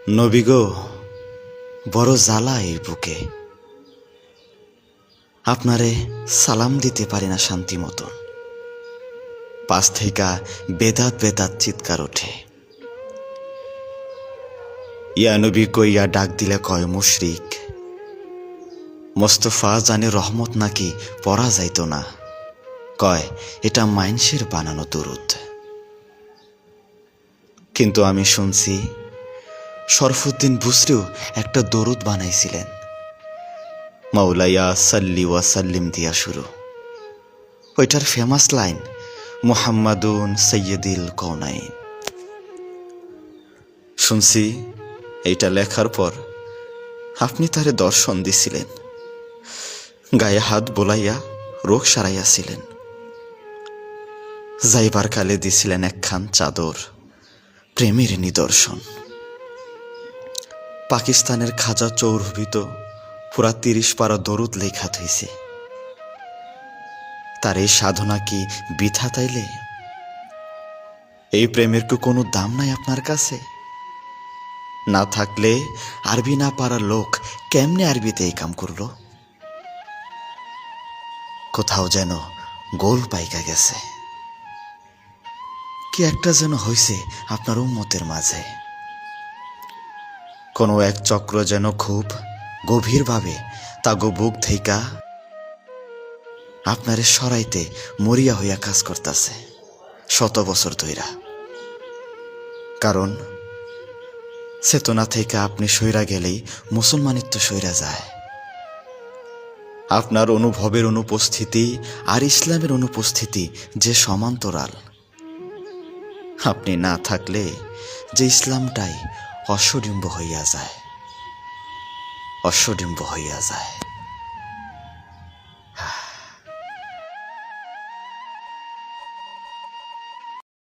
নবী গো, বড় জ্বালা এই বুকে, আপনারে সালাম দিতে পারি না শান্তি মতন। পাশ থেকে বেদাত বেদাত চিৎকার ওঠে। ইয়া নবী কইয়া ডাক দিলে কয় মুশরিক। মোস্তফা জানে রহমত নাকি পড়া যাইত না, কয় এটা মাইনসের বানানো দরুদ। কিন্তু আমি শুনছি শরফুদ্দিন বুসরিও একটা দরুদ বানাইছিলেন, মাওলায়া সাল্লি ওয়া সাল্লিম দিয়া শুরু। ওইটার ফেমাস লাইন মুহাম্মাদুন সৈয়দুল কওনাইন। শুনছি এইটা লেখার পর আপনি তারে দর্শন দিছিলেন, গায়ে হাত বোলাইয়া রোগ সারাইয়াছিলেন। যাইবার কালে দিছিলেন একখান চাদর, প্রেমের নিদর্শন। পাকিস্তানের খাজা চৌরভিত পুরা 30 পারা দরুদ লেখা থইছে। তার এই সাধনা কি বৃথা তাইলে? এই প্রেমের কি কোনো দাম নাই আপনার কাছে? না থাকলে আরবি না পারার লোক কেমনে আরবিতে এই কাম করলো? কোথাও যেন গোল পাইকা গেছে, কি একটা যেন হইছে আপনার উম্মতের মাঝে। কোনো এক চক্র যেন খুব গভীরভাবে তাগো বুক থেইকা আপনারে সরাইতে মরিয়া হইয়া কাজ করতেছে 100 বছর ধইরা। কারণ চেতনা থেকে আপনি সইরা গেলেই মুসলমানিত্ব সইরা যায়। আপনার অনুভবের অনুপস্থিতি আর ইসলামের অনুপস্থিতি যে সমান্তরাল। আপনি না থাকলে যে ইসলামটাই অশ্বডিম্ব হইয়া যায়, অশ্বডিম্ব হইয়া যায়।